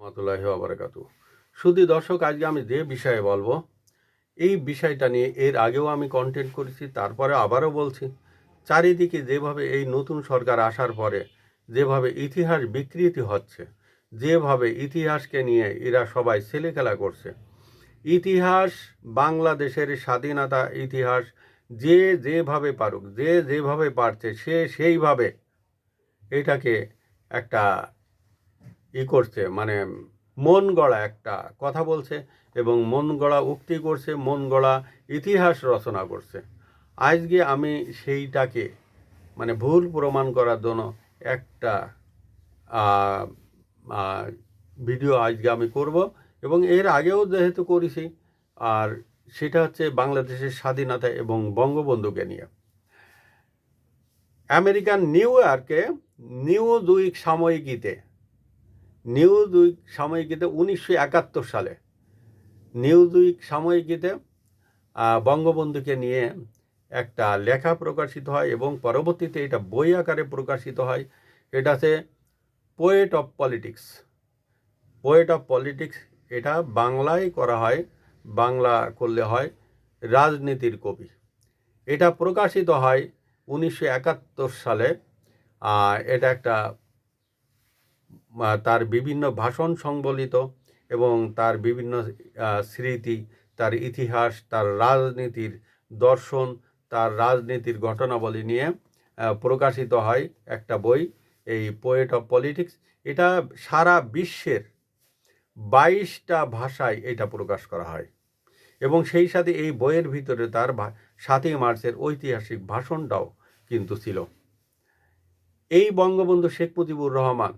রহমতুল্লাহি ওয়া বারাকাতুহু। শুধু দর্শক, আজকে আমি যে বিষয়ে বলবো, এই বিষয়টা নিয়ে এর আগেও আমি কন্টেন্ট করেছি, তারপরে আবারও বলছি। চারিদিকে যেভাবে এই নতুন সরকার আসার পরে যেভাবে ইতিহাস বিকৃতি হচ্ছে, যেভাবে ইতিহাসকে নিয়ে এরা সবাই ছেলেখেলা করছে, ইতিহাস, বাংলাদেশের স্বাধীনতা ইতিহাস যে যেভাবে পারুক, যে যেভাবে পারছে সে সেইভাবে এটাকে একটা করছে, মানে মন গড়া একটা কথা বলছে এবং মন গড়া উক্তি করছে, মন গড়া ইতিহাস রচনা করছে। আজকে আমি সেইটাকে মানে ভুল প্রমাণ করার জন্য একটা ভিডিও আজকে আমি করব, এবং এর আগেও যেহেতু করেছি, আর সেটা হচ্ছে বাংলাদেশের স্বাধীনতা এবং বঙ্গবন্ধুকে নিয়ে। আমেরিকান নিউ ইয়র্কে নিউজউইক সাময়িকীতে 1971 সালে নিউজউইক সাময়িকীতে বঙ্গবন্ধুকে নিয়ে একটা লেখা প্রকাশিত হয় এবং পরবর্তীতে এটা বই আকারে প্রকাশিত হয়। এটা হচ্ছে পোয়েট অফ পলিটিক্স। এটা বাংলায় করা হয়, বাংলা করলে হয় রাজনীতির কবি। এটা প্রকাশিত হয় 1971 সালে। এটা একটা তার বিভিন্ন ভাষণ সংবলিত এবং তার বিভিন্ন স্মৃতি, তার ইতিহাস, তার রাজনীতির দর্শন, তার রাজনীতির ঘটনাবলী নিয়ে প্রকাশিত হয় একটা বই, এই পোয়েট অফ পলিটিক্স। এটা সারা বিশ্বের 22টা ভাষায় এটা প্রকাশ করা হয় এবং সেই সাথে এই বইয়ের ভিতরে তার 7ই মার্চের ঐতিহাসিক ভাষণটাও কিন্তু ছিল। এই বঙ্গবন্ধু শেখ মুজিবুর রহমান,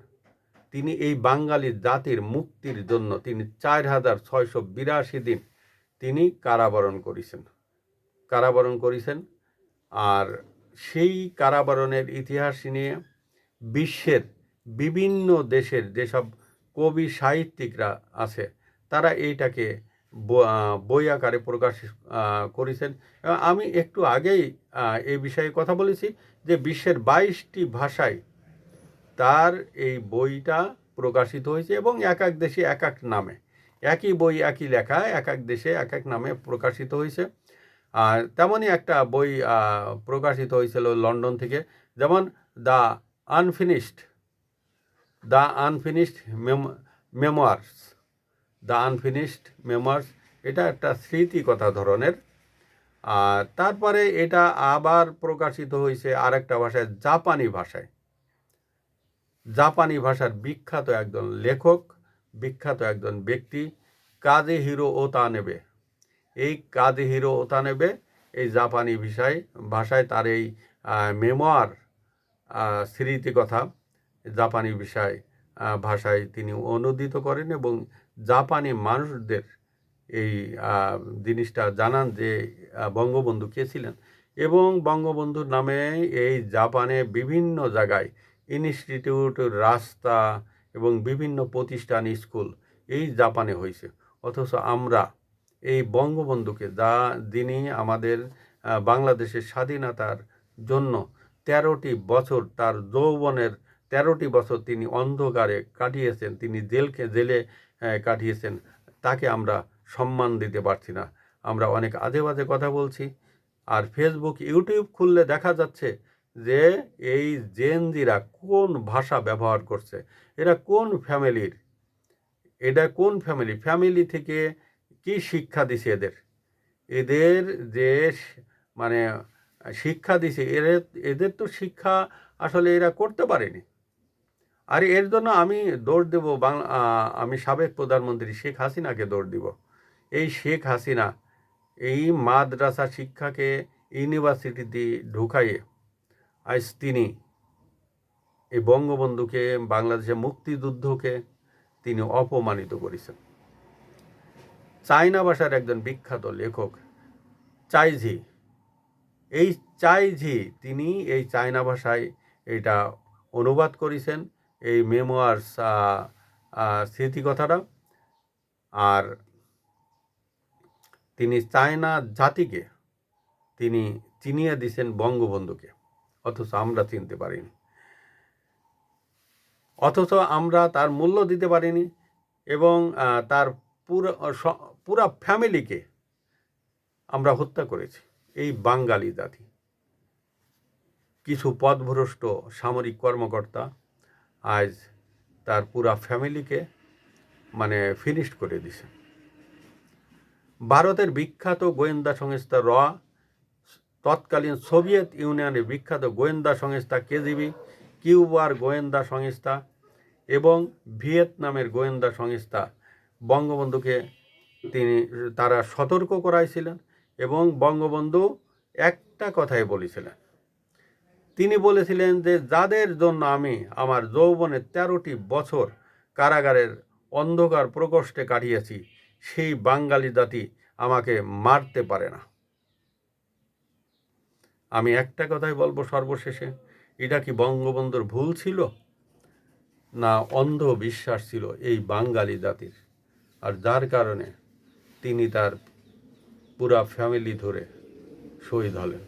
তিনি এই বাঙালি জাতির মুক্তির জন্য তিনি 4682 দিন তিনি কারাবরণ করেছেন। আর সেই কারাবরণের ইতিহাস নিয়ে বিশ্বের বিভিন্ন দেশের যেসব কবি সাহিত্যিকরা আছে তারা এইটাকে বই আকারে প্রকাশ করেছেন। আমি একটু আগেই এই বিষয়ে কথা বলেছি যে বিশ্বের 22টি ভাষায় তার এই বইটা প্রকাশিত হয়েছে এবং এক এক দেশে এক এক নামে, একই বই একই লেখা এক এক দেশে এক এক নামে প্রকাশিত হয়েছে। আর তেমনই একটা বই প্রকাশিত হয়েছিল লন্ডন থেকে, যেমন দ্য আনফিনিশড মেমোয়ার্স। এটা একটা স্মৃতিকথা ধরনের। আর তারপরে এটা আবার প্রকাশিত হয়েছে আরেকটা ভাষায়, জাপানি ভাষার বিখ্যাত একজন লেখক, বিখ্যাত একজন ব্যক্তি কাজেহিরো ওতানেবে। এই কাজেহিরো ওতানেবে এই জাপানি ভাষায় তার এই মেমোয়ার, স্মৃতিকথা জাপানি ভাষায় তিনি অনুদিত করেন এবং জাপানি মানুষদের এই জিনিসটা জানান যে বঙ্গবন্ধু কে ছিলেন। এবং বঙ্গবন্ধুর নামে এই জাপানে বিভিন্ন জায়গায় ইনস্টিটিউট, রাস্তা এবং বিভিন্ন প্রতিষ্ঠান, স্কুল এই জাপানে হয়েছে। অথচ আমরা এই বঙ্গবন্ধুকে যিনি আমাদের বাংলাদেশের স্বাধীনতার জন্য 13টি বছর, তার যৌবনের 13টি বছর তিনি অন্ধকারে কাটিয়েছেন, তিনি জেলে কাটিয়েছেন, তাকে আমরা সম্মান দিতে পারছি না। আমরা অনেক আজে বাজে কথা বলছি। আর ফেসবুক, ইউটিউব খুললে দেখা যাচ্ছে যে এই জেনজিরা কোন ভাষা ব্যবহার করছে, এরা কোন ফ্যামিলির, ফ্যামিলি থেকে কি শিক্ষা দিছে এদের যে মানে শিক্ষা দিছে, এদের তো শিক্ষা আসলে এরা করতে পারেনি। আর এর জন্য আমি দোষ দেব আমি সাবেক প্রধানমন্ত্রী শেখ হাসিনাকে দোষ দিব। এই শেখ হাসিনা এই মাদ্রাসা শিক্ষাকে ইউনিভার্সিটিতে ঢুকাইয়ে আজ তিনি এই বঙ্গবন্ধুকে, বাংলাদেশের মুক্তিযুদ্ধকে তিনি অপমানিত করেছেন। চায়না ভাষার একজন বিখ্যাত লেখক চাইঝি, তিনি এই চায়না ভাষায় এটা অনুবাদ করেছেন, এই মেমোয়ার্স স্মৃতিকথাটা। আর তিনি চায়না জাতিকে তিনি চিনিয়ে দিয়েছেন বঙ্গবন্ধুকে, অথচ আমরা চিনতে পারিনি, অথচ আমরা তার মূল্য দিতে পারিনি। এবং তার পুরা ফ্যামিলিকে আমরা হত্যা করেছি। এই বাঙালি জাতি। কিছু পথভ্রষ্ট সামরিক কর্মকর্তা আজ তার পুরা ফ্যামিলিকে ফিনিশড করে দিছে। ভারতের বিখ্যাত গোয়েন্দা সংস্থা র, তৎকালীন সোভিয়েত ইউনিয়নের বিখ্যাত গোয়েন্দা সংস্থা কেজিবি, কিউবার গোয়েন্দা সংস্থা এবং ভিয়েতনামের গোয়েন্দা সংস্থা বঙ্গবন্ধুকে তারা সতর্ক করাইছিলেন এবং বঙ্গবন্ধু একটা কথাই বলেছিলেন। তিনি বলেছিলেন যে যাদের জন্য আমি আমার যৌবনের 13টি বছর কারাগারের অন্ধকার প্রকোষ্ঠে কাটিয়েছি, সেই বাঙালি জাতি আমাকে মারতে পারে না। আমি একটা কথাই বলবো সর্বশেষে, এটা কি বঙ্গবন্ধুর ভুল ছিল না অন্ধ বিশ্বাস ছিল এই বাঙালি জাতির? আর যার কারণে তিনি তার পুরা ফ্যামিলি ধরে শহীদ হলেন।